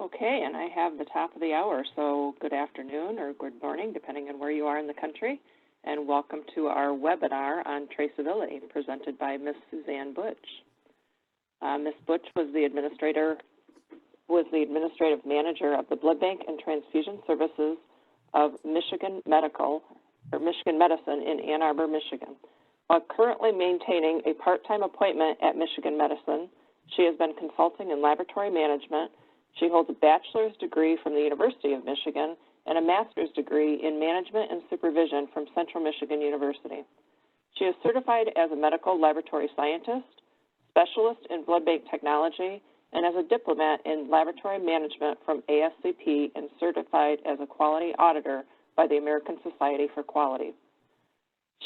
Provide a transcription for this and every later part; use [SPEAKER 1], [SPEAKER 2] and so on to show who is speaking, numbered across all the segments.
[SPEAKER 1] Okay, and I have the top of the hour, so good afternoon or good morning, depending on where you are in the country, and welcome to our webinar on traceability, presented by Ms. Suzanne Butch. Ms. Butch was the administrative manager of the Blood Bank and Transfusion Services of Michigan Medicine in Ann Arbor, Michigan. While currently maintaining a part-time appointment at Michigan Medicine, she has been consulting in laboratory management. She holds a bachelor's degree from the University of Michigan and a master's degree in management and supervision from Central Michigan University. She is certified as a medical laboratory scientist, specialist in blood bank technology, and as a diplomat in laboratory management from ASCP and certified as a quality auditor by the American Society for Quality.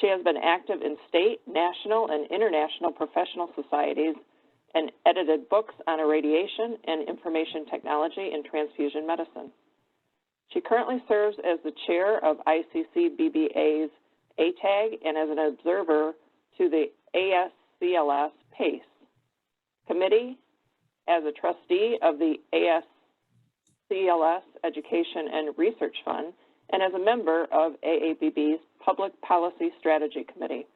[SPEAKER 1] She has been active in state, national, and international professional societies and edited books on irradiation and information technology in transfusion medicine. She currently serves as the chair of ICC-BBA's ATAG and as an observer to the ASCLS PACE committee, as a trustee of the ASCLS Education and Research Fund, and as a member of AABB's Public Policy Strategy Committee,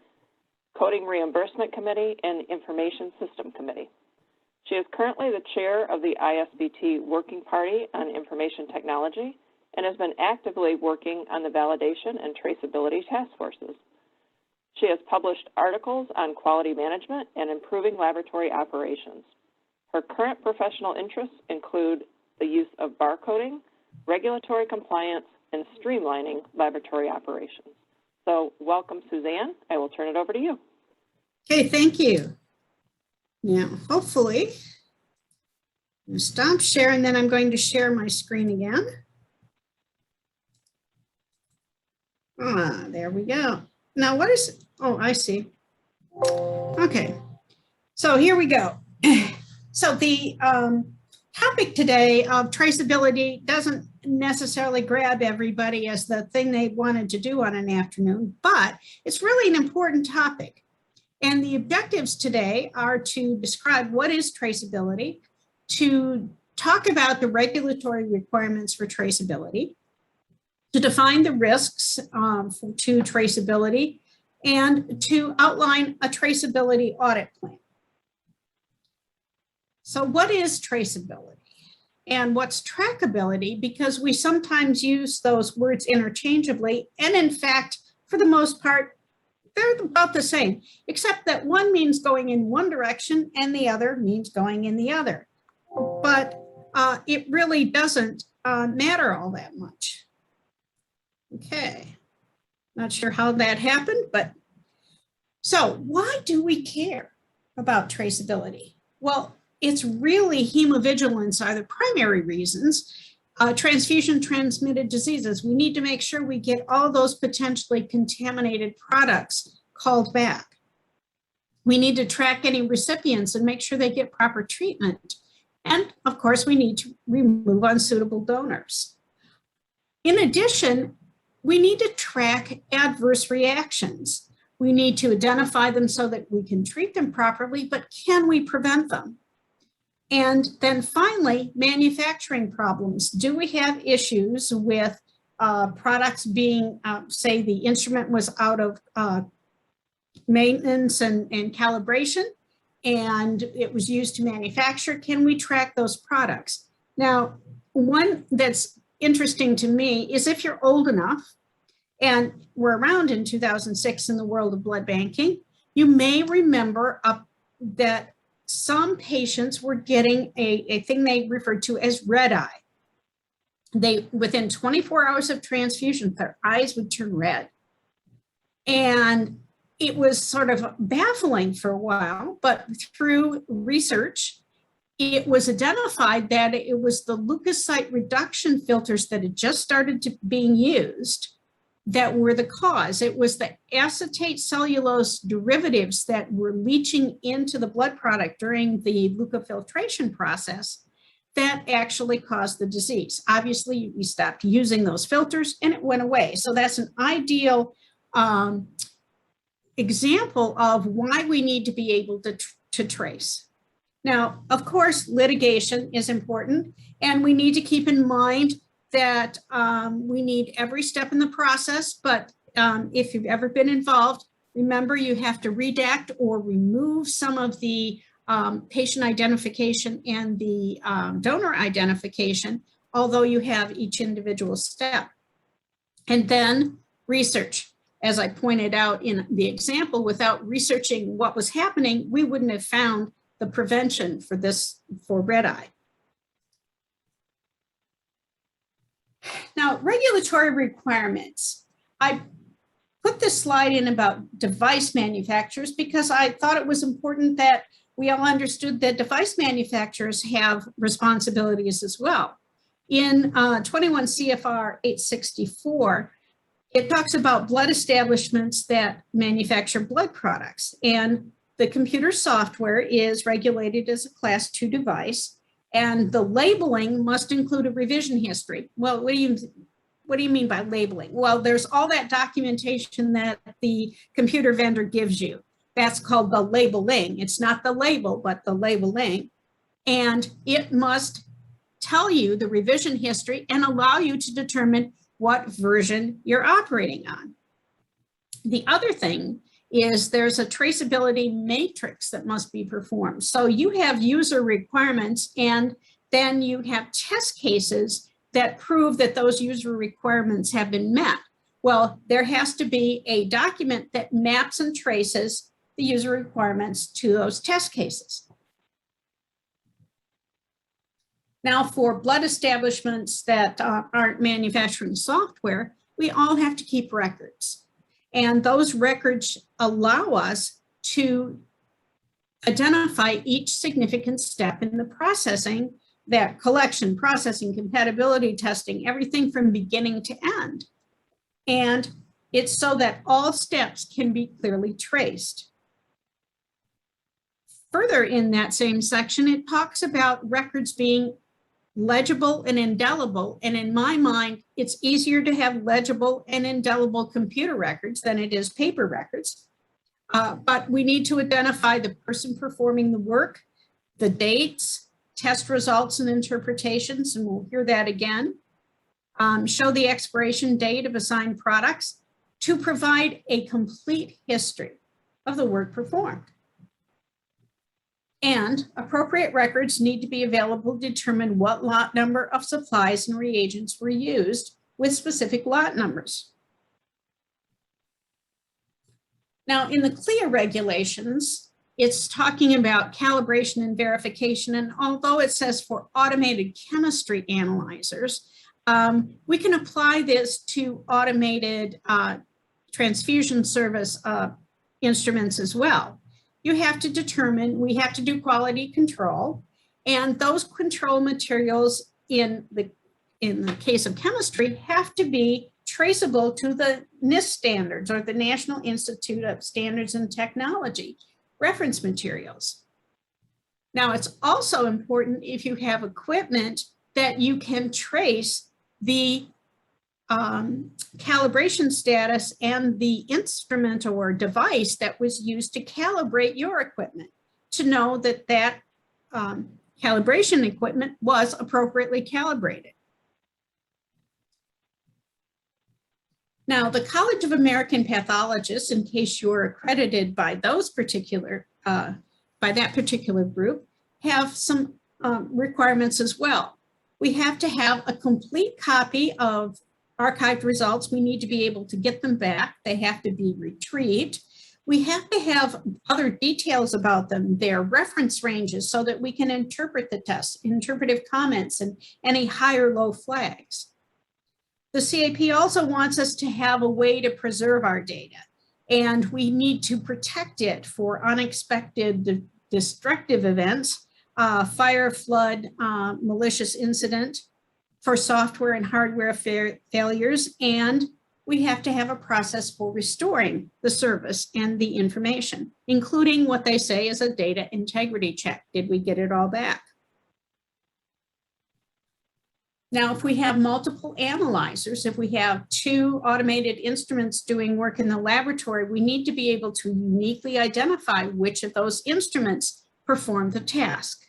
[SPEAKER 1] Coding Reimbursement Committee, and Information System Committee. She is currently the chair of the ISBT Working Party on Information Technology and has been actively working on the validation and traceability task forces. She has published articles on quality management and improving laboratory operations. Her current professional interests include the use of barcoding, regulatory compliance, and streamlining laboratory operations. So welcome, Suzanne. I will turn it over to you.
[SPEAKER 2] Okay, thank you. Now, hopefully, I'm going to stop sharing, then I'm going to share my screen again. There we go. Now, what is, oh, I see. Okay, so here we go. So the topic today of traceability doesn't necessarily grab everybody as the thing they wanted to do on an afternoon, but it's really an important topic. And the objectives today are to describe what is traceability, to talk about the regulatory requirements for traceability, to define the risks to traceability, and to outline a traceability audit plan. So what is traceability? And what's trackability? Because we sometimes use those words interchangeably, and in fact, for the most part, they're about the same, except that one means going in one direction and the other means going in the other. But it really doesn't matter all that much. Okay, not sure how that happened, but so why do we care about traceability? Well, it's really hemovigilance are the primary reasons. Transfusion transmitted diseases. We need to make sure we get all those potentially contaminated products called back. We need to track any recipients and make sure they get proper treatment. And of course, we need to remove unsuitable donors. In addition, we need to track adverse reactions. We need to identify them so that we can treat them properly, but can we prevent them? And then finally, manufacturing problems. Do we have issues with products being, say the instrument was out of maintenance and calibration, and it was used to manufacture? Can we track those products? Now, one that's interesting to me is if you're old enough, and we're around in 2006 in the world of blood banking, you may remember that some patients were getting a thing they referred to as red eye. Within 24 hours of transfusion, their eyes would turn red. And it was sort of baffling for a while, but through research, it was identified that it was the leukocyte reduction filters that had just started being used that were the cause. It was the acetate cellulose derivatives that were leaching into the blood product during the leukofiltration process that actually caused the disease. Obviously, we stopped using those filters and it went away. So that's an ideal example of why we need to be able to trace. Now, of course, litigation is important, and we need to keep in mind that we need every step in the process, but if you've ever been involved, remember you have to redact or remove some of the patient identification and the donor identification, although you have each individual step. And then research. As I pointed out in the example, without researching what was happening, we wouldn't have found the prevention for this, for red eye. Now, regulatory requirements. I put this slide in about device manufacturers because I thought it was important that we all understood that device manufacturers have responsibilities as well. In 21 CFR 864, it talks about blood establishments that manufacture blood products, and the computer software is regulated as a Class 2 device, and the labeling must include a revision history. Well, what do you mean by labeling? Well, there's all that documentation that the computer vendor gives you. That's called the labeling. It's not the label, but the labeling. And it must tell you the revision history and allow you to determine what version you're operating on. The other thing is there's a traceability matrix that must be performed. So you have user requirements, and then you have test cases that prove that those user requirements have been met. Well, there has to be a document that maps and traces the user requirements to those test cases. Now, for blood establishments that aren't manufacturing software, we all have to keep records. And those records allow us to identify each significant step in the processing, that collection, processing, compatibility testing, everything from beginning to end. And it's so that all steps can be clearly traced. Further in that same section, it talks about records being legible and indelible. And in my mind, it's easier to have legible and indelible computer records than it is paper records. But we need to identify the person performing the work, the dates, test results and interpretations, and we'll hear that again. Show the expiration date of assigned products to provide a complete history of the work performed. And appropriate records need to be available to determine what lot number of supplies and reagents were used with specific lot numbers. Now, in the CLIA regulations, it's talking about calibration and verification. And although it says for automated chemistry analyzers, we can apply this to automated transfusion service instruments as well. You have to determine, we have to do quality control, and those control materials in the case of chemistry have to be traceable to the NIST standards, or the National Institute of Standards and Technology reference materials. Now, it's also important if you have equipment that you can trace the calibration status and the instrument or device that was used to calibrate your equipment, to know that that calibration equipment was appropriately calibrated. Now, the College of American Pathologists, in case you're accredited by those particular, by that particular group, have some requirements as well. We have to have a complete copy of archived results. We need to be able to get them back. They have to be retrieved. We have to have other details about them, their reference ranges, so that we can interpret the tests, interpretive comments, and any high or low flags. The CAP also wants us to have a way to preserve our data, and we need to protect it for unexpected destructive events, fire, flood, malicious incident, for software and hardware failures, and we have to have a process for restoring the service and the information, including what they say is a data integrity check. Did we get it all back? Now, if we have multiple analyzers, if we have 2 automated instruments doing work in the laboratory, we need to be able to uniquely identify which of those instruments perform the task.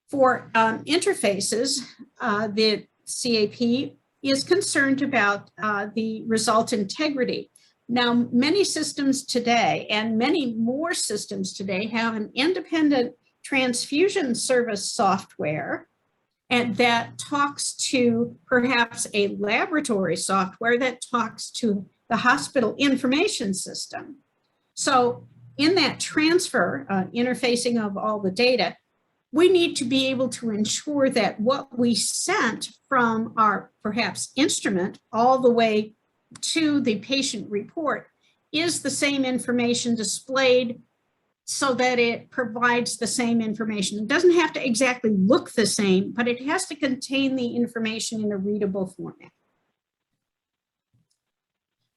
[SPEAKER 2] For interfaces, the CAP is concerned about the result integrity. Now, many systems today, and many more systems today, have an independent transfusion service software and that talks to perhaps a laboratory software that talks to the hospital information system. So in that transfer, interfacing of all the data, we need to be able to ensure that what we sent from our perhaps instrument all the way to the patient report is the same information displayed so that it provides the same information. It doesn't have to exactly look the same, but it has to contain the information in a readable format.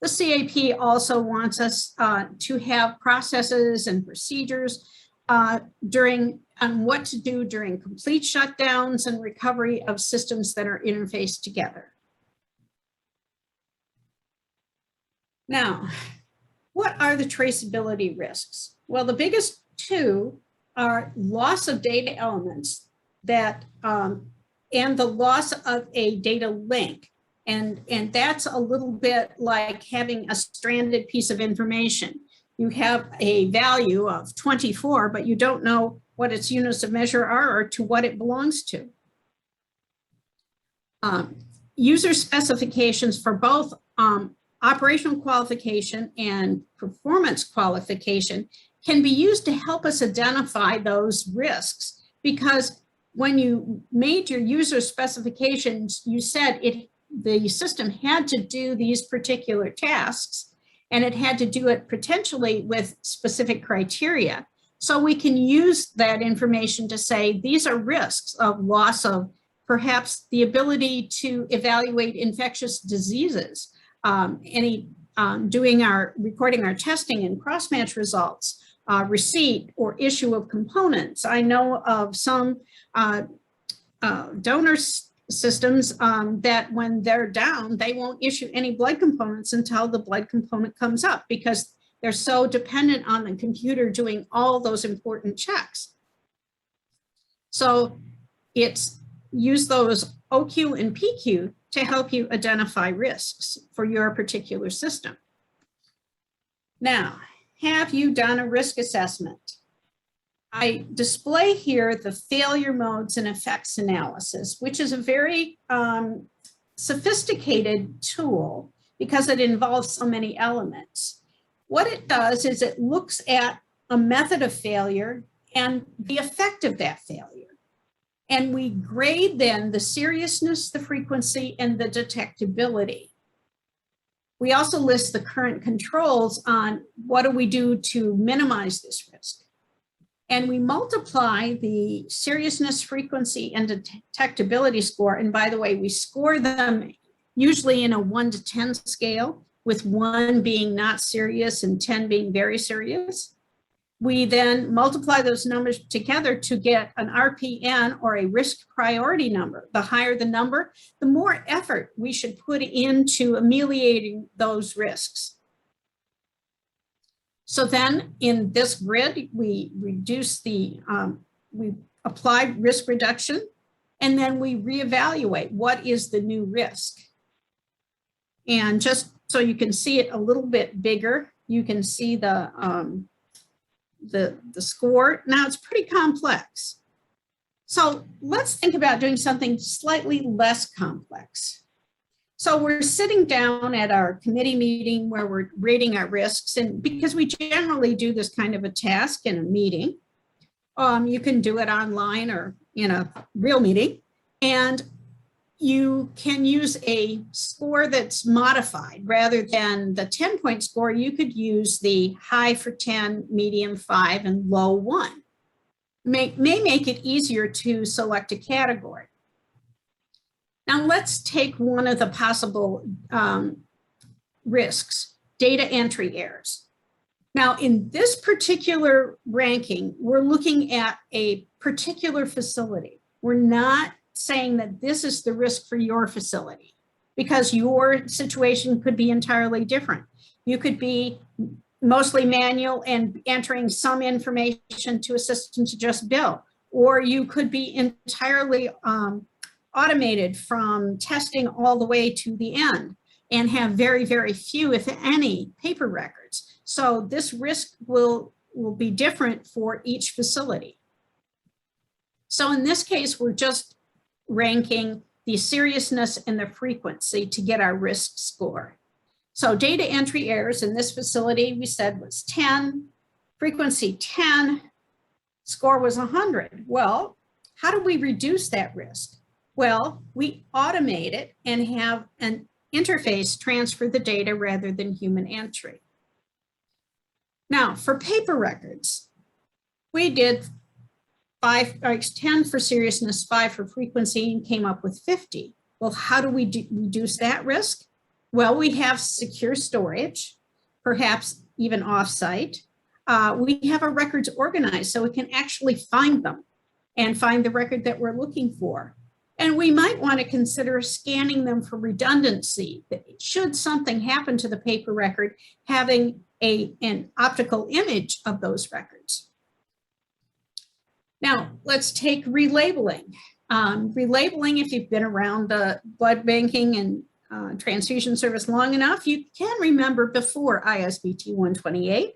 [SPEAKER 2] The CAP also wants us to have processes and procedures on what to do during complete shutdowns and recovery of systems that are interfaced together. Now, what are the traceability risks? Well, the biggest two are loss of data elements that and the loss of a data link. And that's a little bit like having a stranded piece of information. You have a value of 24, but you don't know what its units of measure are or to what it belongs to. User specifications for both operational qualification and performance qualification can be used to help us identify those risks, because when you made your user specifications, you said the system had to do these particular tasks, and it had to do it potentially with specific criteria. So we can use that information to say these are risks of loss of perhaps the ability to evaluate infectious diseases, recording our testing and cross-match results, receipt or issue of components. I know of some donor systems that when they're down, they won't issue any blood components until the blood component comes up, because they're so dependent on the computer doing all those important checks. So it's use those OQ and PQ to help you identify risks for your particular system. Now, have you done a risk assessment? I display here the failure modes and effects analysis, which is a very sophisticated tool because it involves so many elements. What it does is it looks at a method of failure and the effect of that failure. And we grade then the seriousness, the frequency, and the detectability. We also list the current controls on what do we do to minimize this risk. And we multiply the seriousness, frequency, and detectability score. And by the way, we score them usually in a 1 to 10 scale, with 1 being not serious and 10 being very serious. We then multiply those numbers together to get an RPN, or a risk priority number. The higher the number, the more effort we should put into ameliorating those risks. So then in this grid, we reduce we apply risk reduction, and then we reevaluate what is the new risk. And just so you can see it a little bit bigger, you can see the score. Now it's pretty complex. So let's think about doing something slightly less complex. So we're sitting down at our committee meeting where we're rating our risks, and because we generally do this kind of a task in a meeting, you can do it online or in a real meeting, and you can use a score that's modified. Rather than the 10-point score, you could use the high for 10, medium 5, and low 1. May make it easier to select a category. Now let's take one of the possible risks, data entry errors. Now in this particular ranking, we're looking at a particular facility. We're not saying that this is the risk for your facility, because your situation could be entirely different. You could be mostly manual and entering some information to a system to just bill. Or you could be entirely automated from testing all the way to the end and have very, very few, if any, paper records. So this risk will be different for each facility. So in this case, we're just ranking the seriousness and the frequency to get our risk score. So data entry errors in this facility, we said was 10, frequency 10, score was 100. Well, how do we reduce that risk? Well, we automate it and have an interface transfer the data rather than human entry. Now, for paper records, we did 10 for seriousness, 5 for frequency, and came up with 50. Well, how do we reduce that risk? Well, we have secure storage, perhaps even offsite. We have our records organized so we can actually find them and find the record that we're looking for. And we might want to consider scanning them for redundancy. Should something happen to the paper record, having an optical image of those records. Now, let's take relabeling. Relabeling, if you've been around the blood banking and transfusion service long enough, you can remember before ISBT 128,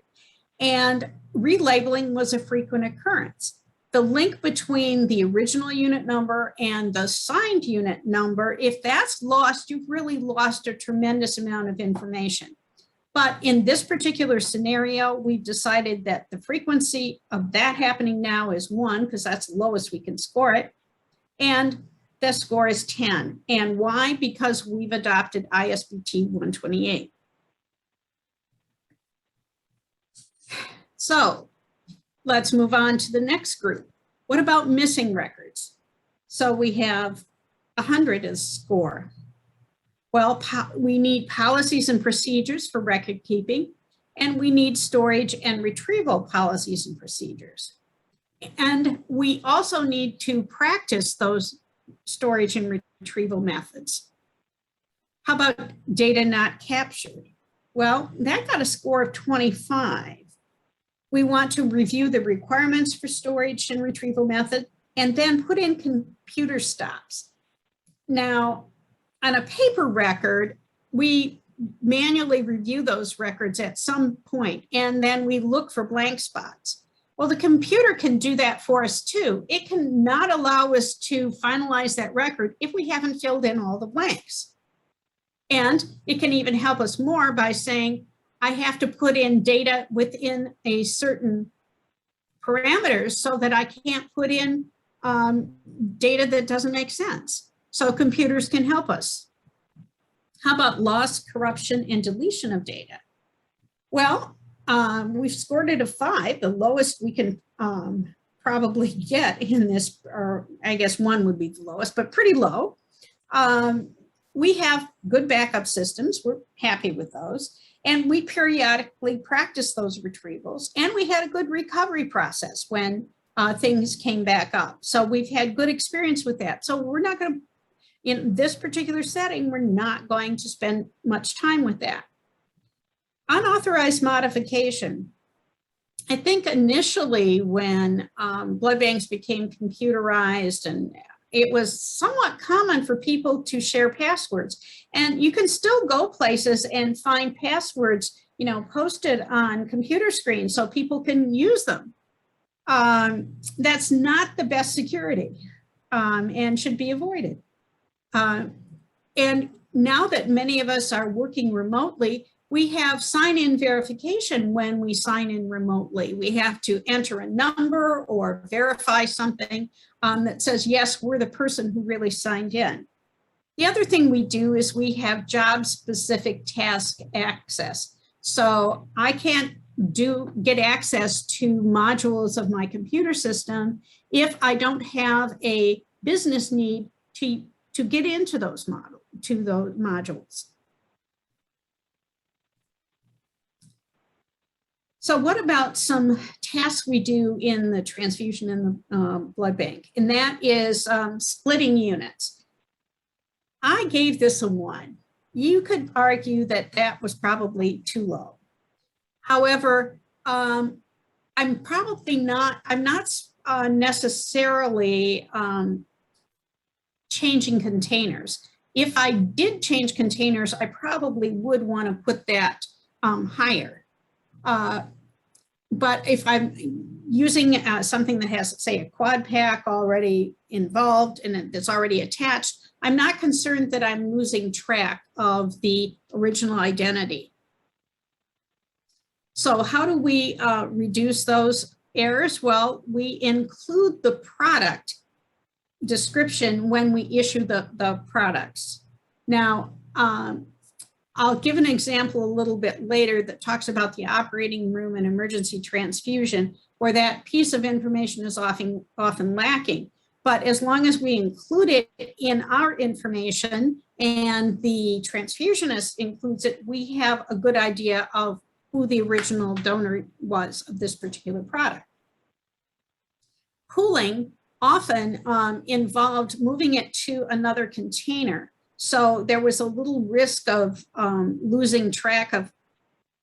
[SPEAKER 2] and relabeling was a frequent occurrence. The link between the original unit number and the signed unit number, if that's lost, you've really lost a tremendous amount of information. But in this particular scenario, we've decided that the frequency of that happening now is 1, because that's the lowest we can score it. And the score is 10. And why? Because we've adopted ISBT 128. So let's move on to the next group. What about missing records? So we have 100 as score. Well, we need policies and procedures for record keeping, and we need storage and retrieval policies and procedures. And we also need to practice those storage and retrieval methods. How about data not captured? Well, that got a score of 25. We want to review the requirements for storage and retrieval method and then put in computer stops. Now, on a paper record, we manually review those records at some point, and then we look for blank spots. Well, the computer can do that for us too. It can not allow us to finalize that record if we haven't filled in all the blanks. And it can even help us more by saying, I have to put in data within a certain parameters so that I can't put in data that doesn't make sense. So computers can help us. How about loss, corruption, and deletion of data? Well, we've scored it a 5, the lowest we can probably get in this, or I guess 1 would be the lowest, but pretty low. We have good backup systems. We're happy with those. And we periodically practice those retrievals. And we had a good recovery process when things came back up. So we've had good experience with that. So we're not going to, in this particular setting, we're not going to spend much time with that. Unauthorized modification. I think initially when blood banks became computerized, and it was somewhat common for people to share passwords. And you can still go places and find passwords, you know, posted on computer screens so people can use them. That's not the best security and should be avoided. And now that many of us are working remotely, we have sign-in verification when we sign in remotely. We have to enter a number or verify something that says, yes, we're the person who really signed in. The other thing we do is we have job-specific task access. So I can't get access to modules of my computer system if I don't have a business need to get into those modules. So what about some tasks we do in the transfusion and the blood bank? And that is splitting units. I gave this a 1. You could argue that that was probably too low. However, I'm not necessarily changing containers. If I did change containers, I probably would want to put that higher. But if I'm using something that has, say, a quad pack already involved and that's already attached, I'm not concerned that I'm losing track of the original identity. So how do we reduce those errors? Well, we include the product description when we issue the products. Now, I'll give an example a little bit later that talks about the operating room and emergency transfusion, where that piece of information is often lacking. But as long as we include it in our information and the transfusionist includes it, we have a good idea of who the original donor was of this particular product. Pooling often involved moving it to another container. So there was a little risk of losing track of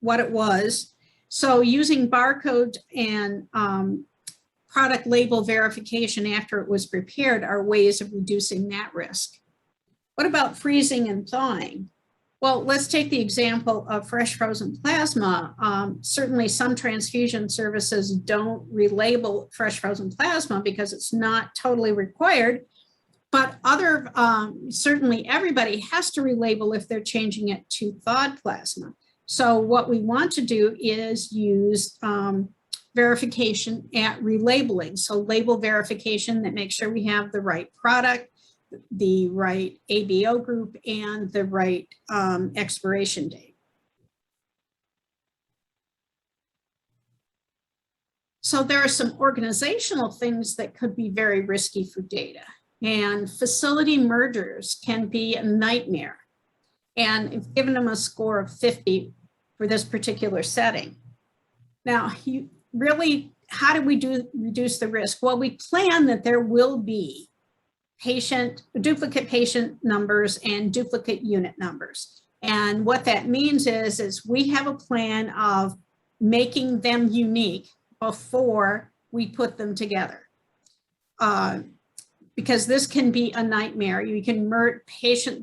[SPEAKER 2] what it was. So using barcode and product label verification after it was prepared are ways of reducing that risk. What about freezing and thawing? Well, let's take the example of fresh frozen plasma. Certainly some transfusion services don't relabel fresh frozen plasma because it's not totally required, but certainly everybody has to relabel if they're changing it to thawed plasma. So what we want to do is use verification at relabeling. So label verification that makes sure we have the right product, the right ABO group, and the right expiration date. So there are some organizational things that could be very risky for data, and facility mergers can be a nightmare. And I've given them a score of 50 for this particular setting. Now, how do we reduce the risk? Well, we plan that there will be duplicate patient numbers and duplicate unit numbers. And what that means is we have a plan of making them unique before we put them together. Because this can be a nightmare. You can merge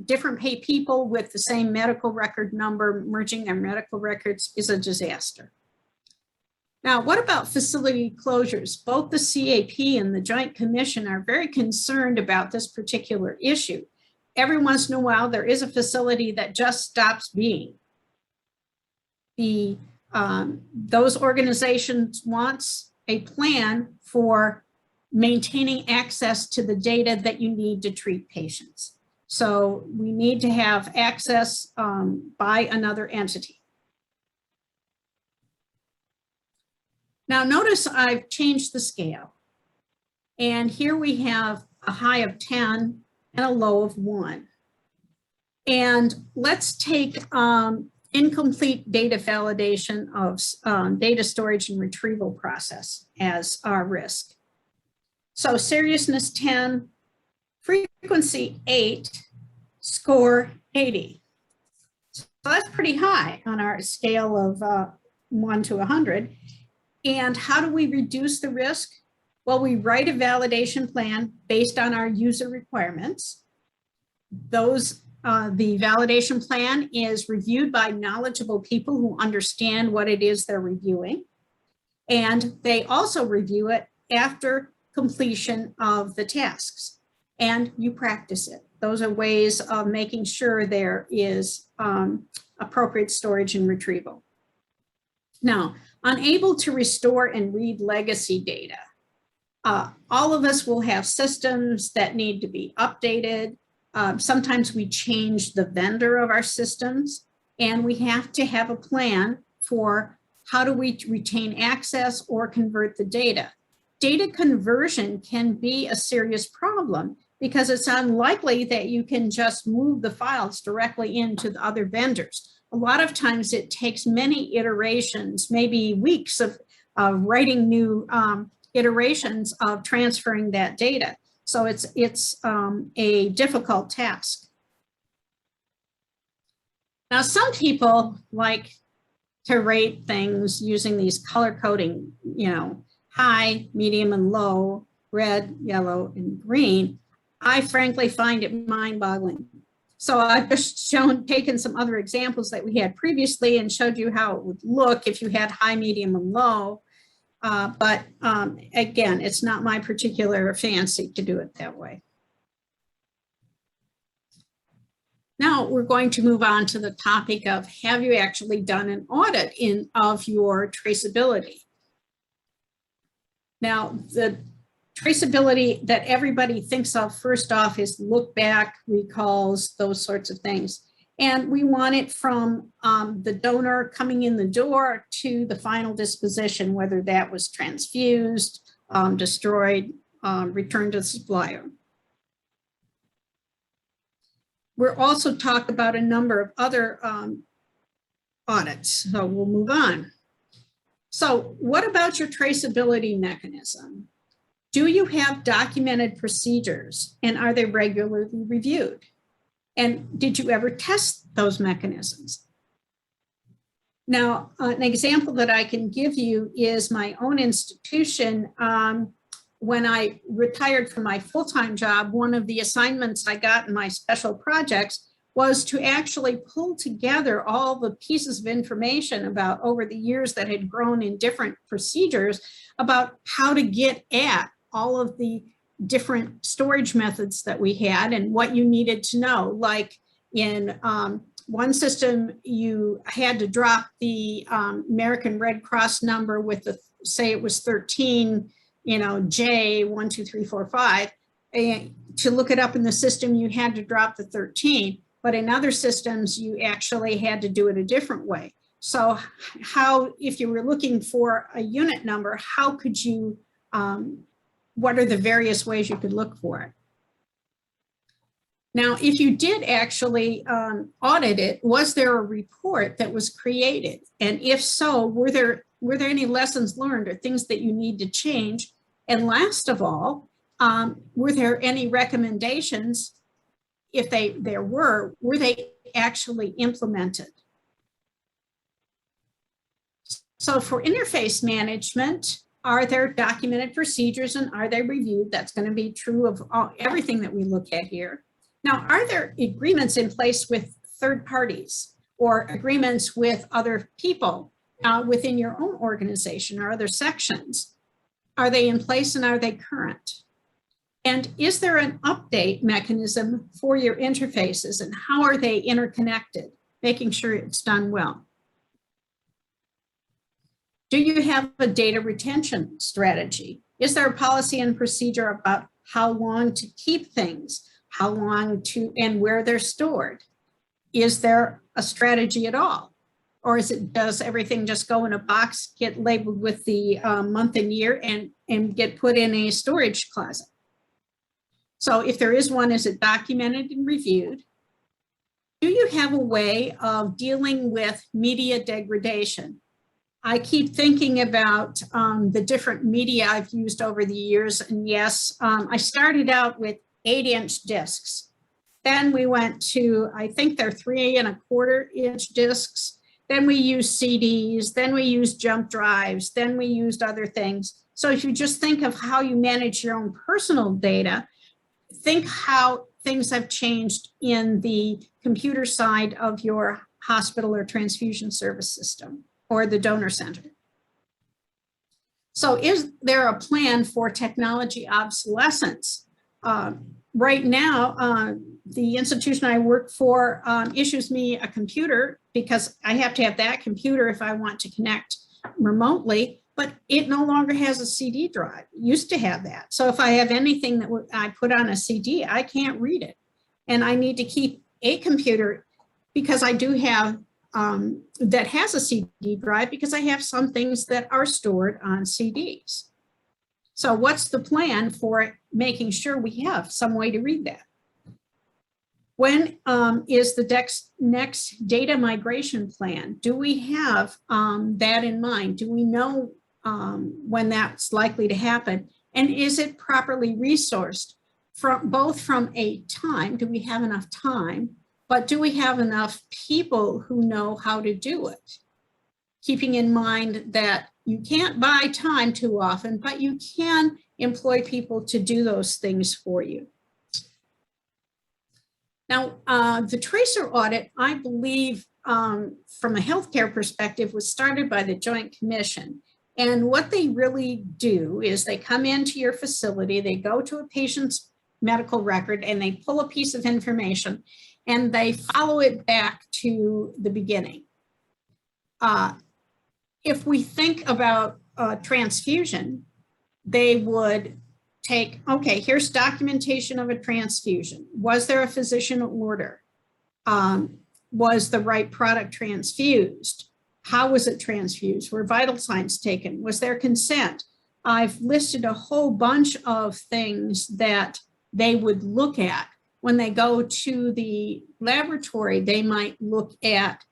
[SPEAKER 2] different people with the same medical record number. Merging their medical records is a disaster. Now, what about facility closures? Both the CAP and the Joint Commission are very concerned about this particular issue. Every once in a while, there is a facility that just stops being. Those organizations want a plan for maintaining access to the data that you need to treat patients. So we need to have access by another entity. Now notice I've changed the scale. And here we have a high of 10 and a low of 1. And let's take incomplete data validation of data storage and retrieval process as our risk. So seriousness 10, frequency 8, score 80. So that's pretty high on our scale of 1 to 100. And how do we reduce the risk? Well, we write a validation plan based on our user requirements. The validation plan is reviewed by knowledgeable people who understand what it is they're reviewing. And they also review it after completion of the tasks. And you practice it. Those are ways of making sure there is appropriate storage and retrieval. Now, unable to restore and read legacy data. All of us will have systems that need to be updated. Sometimes we change the vendor of our systems, and we have to have a plan for how do we retain access or convert the data. Data conversion can be a serious problem because it's unlikely that you can just move the files directly into the other vendors. A lot of times it takes many iterations, maybe weeks of writing new iterations of transferring that data. So it's a difficult task. Now, some people like to rate things using these color coding, high, medium, and low, red, yellow, and green, I frankly find it mind-boggling. So I've just taken some other examples that we had previously and showed you how it would look if you had high, medium, and low. But again, it's not my particular fancy to do it that way. Now we're going to move on to the topic of, have you actually done an audit of your traceability? Now, the traceability that everybody thinks of first off is look back, recalls, those sorts of things. And we want it from the donor coming in the door to the final disposition, whether that was transfused, destroyed, returned to the supplier. We're also talked about a number of other audits, so we'll move on. So what about your traceability mechanism? Do you have documented procedures, and are they regularly reviewed? And did you ever test those mechanisms? Now, an example that I can give you is my own institution. When I retired from my full-time job, one of the assignments I got in my special projects was to actually pull together all the pieces of information about over the years that had grown in different procedures about how to get at all of the different storage methods that we had and what you needed to know. Like in one system, you had to drop the American Red Cross number with the, say it was 13, J 1, 2, 3, 4, 5. And to look it up in the system, you had to drop the 13. But in other systems, you actually had to do it a different way. So how, if you were looking for a unit number, how could you, what are the various ways you could look for it? Now, if you did actually audit it, was there a report that was created? And if so, were there any lessons learned or things that you need to change? And last of all, were there any recommendations? If there were they actually implemented? So for interface management, are there documented procedures and are they reviewed? That's going to be true of everything that we look at here. Now, are there agreements in place with third parties or agreements with other people within your own organization or other sections? Are they in place and are they current? And is there an update mechanism for your interfaces and how are they interconnected, making sure it's done well? Do you have a data retention strategy? Is there a policy and procedure about how long to keep things, how long to, and where they're stored? Is there a strategy at all? Or does everything just go in a box, get labeled with the month and year and get put in a storage closet? So if there is one, is it documented and reviewed? Do you have a way of dealing with media degradation? I keep thinking about the different media I've used over the years. And yes, I started out with 8-inch discs. Then we went to, I think they're 3¼ inch discs. Then we used CDs, then we used jump drives, then we used other things. So if you just think of how you manage your own personal data, think how things have changed in the computer side of your hospital or transfusion service system or the donor center. So is there a plan for technology obsolescence? Right now, the institution I work for issues me a computer because I have to have that computer if I want to connect remotely, but it no longer has a CD drive. It used to have that. So if I have anything that I put on a CD, I can't read it. And I need to keep a computer because I do have that has a CD drive because I have some things that are stored on CDs. So what's the plan for making sure we have some way to read that? When is the next data migration plan? Do we have that in mind? Do we know when that's likely to happen? And is it properly resourced both from a time, do we have enough time, but do we have enough people who know how to do it? keeping in mind that you can't buy time too often, but you can employ people to do those things for you. Now, the tracer audit, I believe, from a healthcare perspective, was started by the Joint Commission. And what they really do is they come into your facility, they go to a patient's medical record, and they pull a piece of information, and they follow it back to the beginning. If we think about transfusion, they would take, okay, here's documentation of a transfusion. Was there a physician order? Was the right product transfused? How was it transfused? Were vital signs taken? Was there consent? I've listed a whole bunch of things that they would look at. When they go to the laboratory, they might look at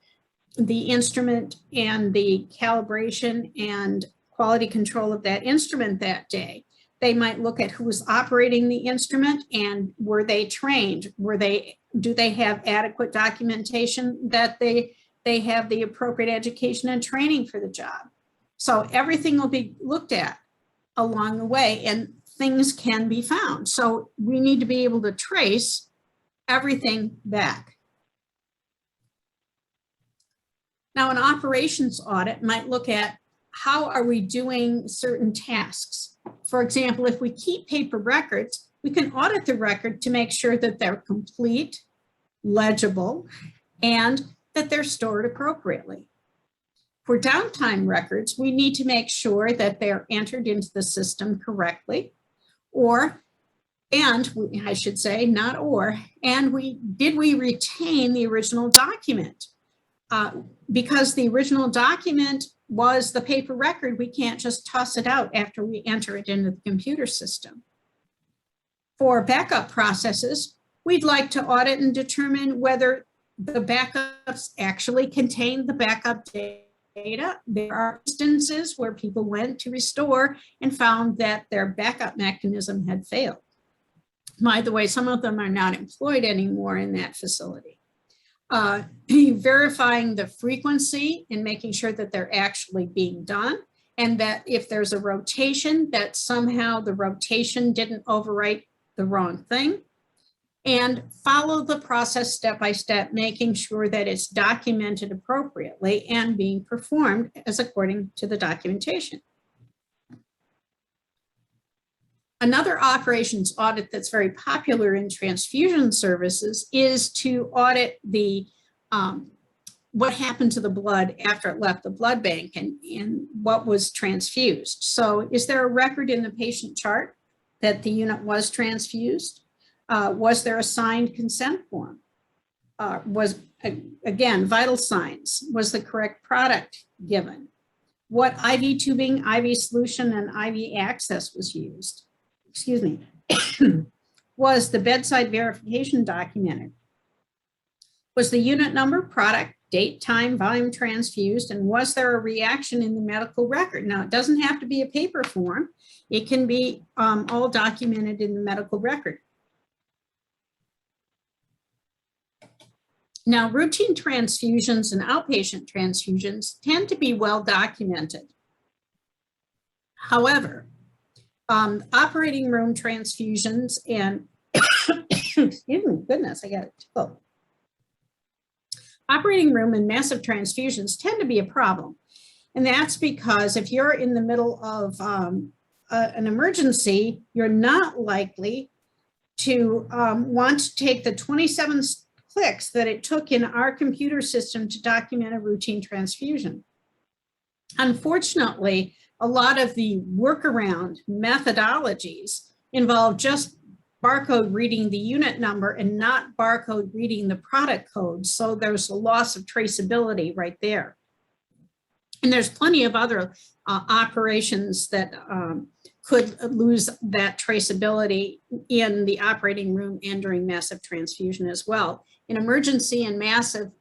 [SPEAKER 2] the instrument and the calibration and quality control of that instrument that day. They might look at who was operating the instrument and were they trained? Do they have adequate documentation that they have the appropriate education and training for the job? So everything will be looked at along the way, and things can be found. So we need to be able to trace everything back. Now, an operations audit might look at how are we doing certain tasks. For example, if we keep paper records, we can audit the record to make sure that they're complete, legible, and that they're stored appropriately. For downtime records, we need to make sure that they're entered into the system correctly, did we retain the original document? Because the original document was the paper record, we can't just toss it out after we enter it into the computer system. For backup processes, we'd like to audit and determine whether the backups actually contain the backup data. There are instances where people went to restore and found that their backup mechanism had failed. By the way, some of them are not employed anymore in that facility. Verifying the frequency and making sure that they're actually being done, and that if there's a rotation, that somehow the rotation didn't overwrite the wrong thing, and follow the process step by step, making sure that it's documented appropriately and being performed as according to the documentation. Another operations audit that's very popular in transfusion services is to audit the what happened to the blood after it left the blood bank and what was transfused. So is there a record in the patient chart that the unit was transfused? Was there a signed consent form? Again, vital signs, was the correct product given? What IV tubing, IV solution, and IV access was used? Excuse me. Was the bedside verification documented? Was the unit number, product, date, time, volume transfused, and was there a reaction in the medical record? Now, it doesn't have to be a paper form. It can be all documented in the medical record. Now, routine transfusions and outpatient transfusions tend to be well documented. However, operating room transfusions and, excuse me, goodness, I got it. Oh. Operating room and massive transfusions tend to be a problem. And that's because if you're in the middle of an emergency, you're not likely to want to take the 27 clicks that it took in our computer system to document a routine transfusion. Unfortunately, a lot of the workaround methodologies involve just barcode reading the unit number and not barcode reading the product code. So there's a loss of traceability right there. And there's plenty of other operations that could lose that traceability in the operating room and during massive transfusion as well. In emergency and massive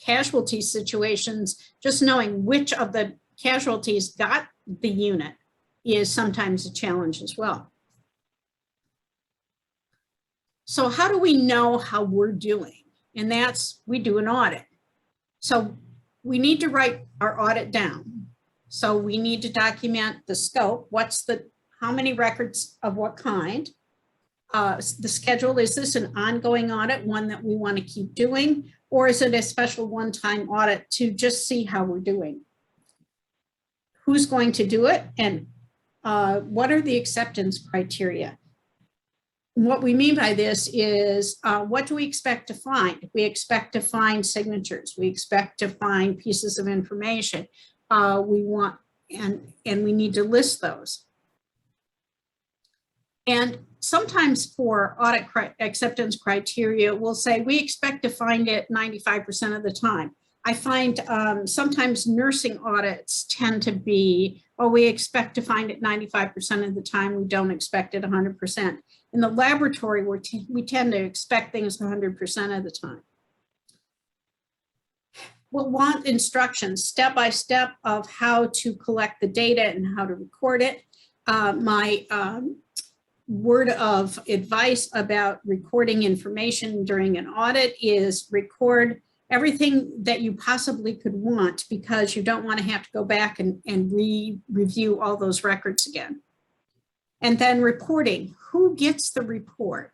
[SPEAKER 2] casualty situations, just knowing which of the casualties got the unit is sometimes a challenge as well. So how do we know how we're doing? And that's, we do an audit. So we need to write our audit down. So we need to document the scope. How many records of what kind? The schedule, is this an ongoing audit, one that we want to keep doing? Or is it a special one-time audit to just see how we're doing? Who's going to do it? And what are the acceptance criteria? What we mean by this is, what do we expect to find? We expect to find signatures. We expect to find pieces of information. We want, and we need to list those. And sometimes for audit acceptance criteria, we'll say we expect to find it 95% of the time. I find sometimes nursing audits tend to be, oh, we expect to find it 95% of the time. We don't expect it 100%. In the laboratory, we tend to expect things 100% of the time. We'll want instructions step by step of how to collect the data and how to record it. My word of advice about recording information during an audit is record everything that you possibly could want, because you don't want to have to go back and review all those records again. And then reporting, who gets the report?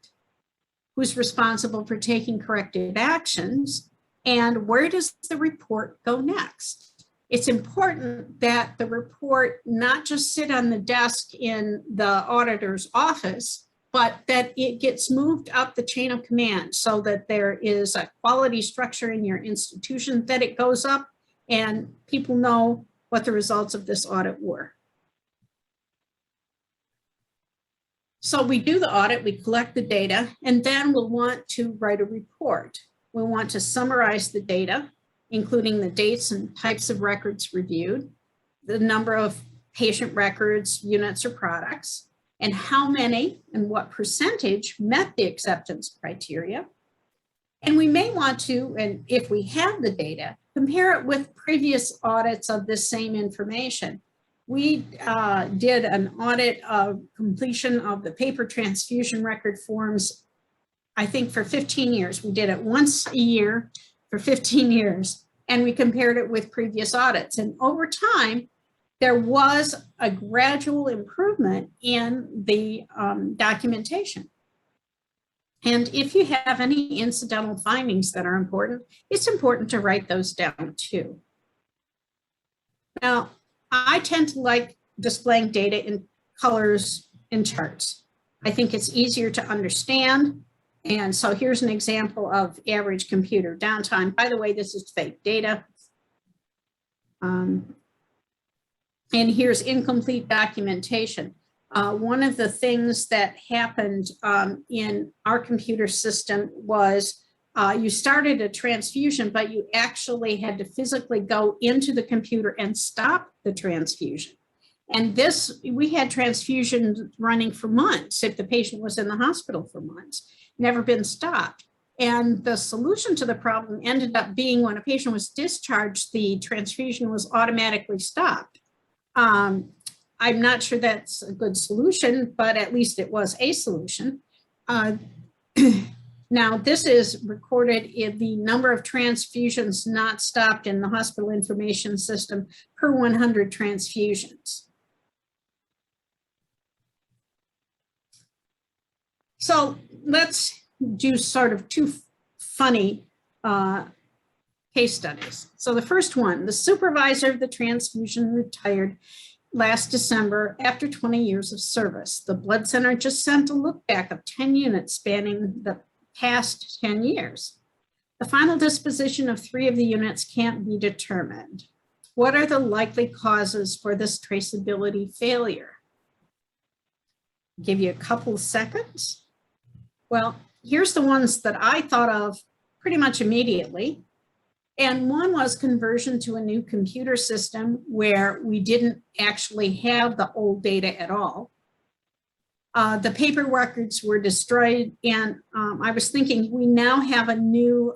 [SPEAKER 2] Who's responsible for taking corrective actions? And where does the report go next? It's important that the report not just sit on the desk in the auditor's office, but that it gets moved up the chain of command so that there is a quality structure in your institution, that it goes up and people know what the results of this audit were. So we do the audit, we collect the data, and then we'll want to write a report. We'll want to summarize the data, including the dates and types of records reviewed, the number of patient records, units, or products, and how many and what percentage met the acceptance criteria. And we may want to, and if we have the data, compare it with previous audits of this same information. We did an audit of completion of the paper transfusion record forms, I think for 15 years. We did it once a year for 15 years, and we compared it with previous audits. And over time, there was a gradual improvement in the documentation. And if you have any incidental findings that are important, it's important to write those down too. Now, I tend to like displaying data in colors and charts. I think it's easier to understand. And so here's an example of average computer downtime. By the way, this is fake data. And here's incomplete documentation. One of the things that happened in our computer system was you started a transfusion, but you actually had to physically go into the computer and stop the transfusion. And this, we had transfusions running for months if the patient was in the hospital for months, never been stopped. And the solution to the problem ended up being when a patient was discharged, the transfusion was automatically stopped. I'm not sure that's a good solution, but at least it was a solution. Now, this is recorded in the number of transfusions not stopped in the hospital information system per 100 transfusions. So let's do sort of two funny case studies. So the first one, the supervisor of the transfusion retired last December after 20 years of service. The blood center just sent a look back of 10 units spanning the past 10 years. The final disposition of 3 of the units can't be determined. What are the likely causes for this traceability failure? I'll give you a couple of seconds. Well, here's the ones that I thought of pretty much immediately. And one was conversion to a new computer system where we didn't actually have the old data at all. The paper records were destroyed, and I was thinking we now have a new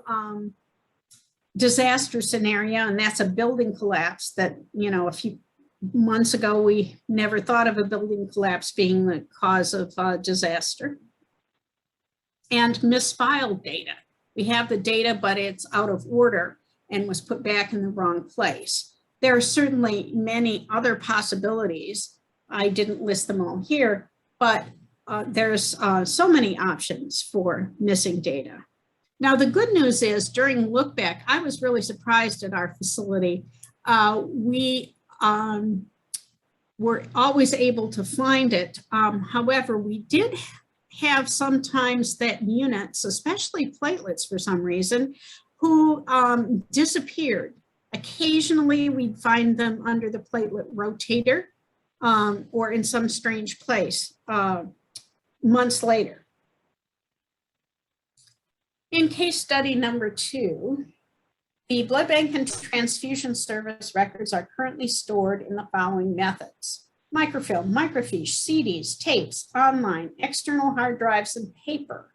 [SPEAKER 2] disaster scenario, and that's a building collapse that, you know, a few months ago, we never thought of a building collapse being the cause of disaster. And misfiled data. We have the data, but it's out of order. and was put back in the wrong place. There are certainly many other possibilities. I didn't list them all here, but there's so many options for missing data. Now, the good news is during look back, I was really surprised at our facility. We were always able to find it. However, we did have sometimes that units, especially platelets for some reason, who disappeared. Occasionally, we'd find them under the platelet rotator or in some strange place months later. In case study number 2, the blood bank and transfusion service records are currently stored in the following methods: microfilm, microfiche, CDs, tapes, online, external hard drives, and paper.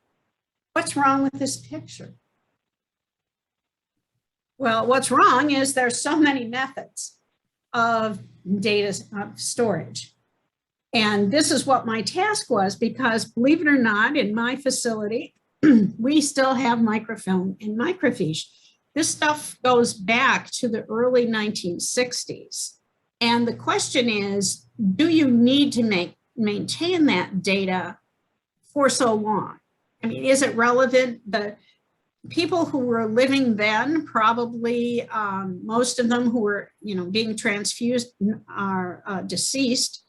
[SPEAKER 2] What's wrong with this picture? Well, what's wrong is there's so many methods of data storage. And this is what my task was, because believe it or not, in my facility, we still have microfilm and microfiche. This stuff goes back to the early 1960s. And the question is, do you need to maintain that data for so long? I mean, is it relevant? The people who were living then, probably most of them who were, being transfused are deceased.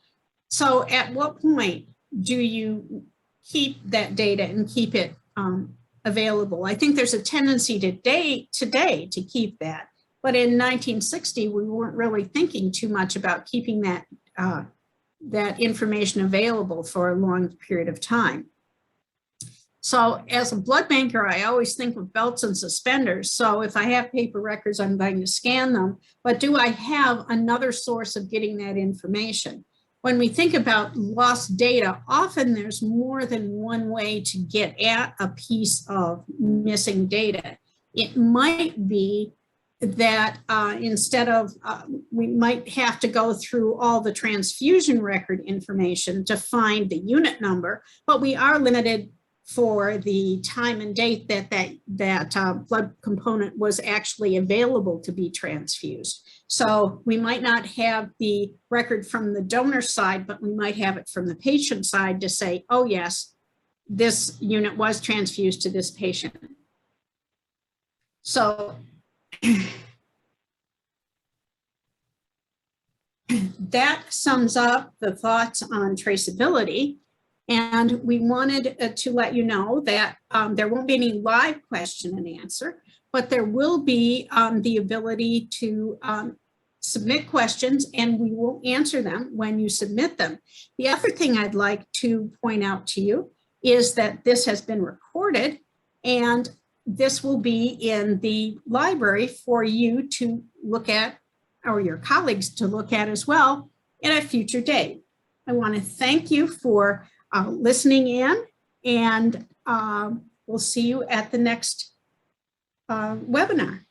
[SPEAKER 2] So at what point do you keep that data and keep it available? I think there's a tendency today to keep that. But in 1960, we weren't really thinking too much about keeping that, that information available for a long period of time. So as a blood banker, I always think of belts and suspenders. So if I have paper records, I'm going to scan them. But do I have another source of getting that information? When we think about lost data, often there's more than one way to get at a piece of missing data. It might be that instead of, we might have to go through all the transfusion record information to find the unit number, but we are limited for the time and date that blood component was actually available to be transfused. So we might not have the record from the donor side, but we might have it from the patient side to say, oh yes, this unit was transfused to this patient. So that sums up the thoughts on traceability. And we wanted to let you know that there won't be any live question and answer, but there will be the ability to submit questions, and we will answer them when you submit them. The other thing I'd like to point out to you is that this has been recorded, and this will be in the library for you to look at, or your colleagues to look at as well, at a future date. I want to thank you for listening in, and we'll see you at the next webinar.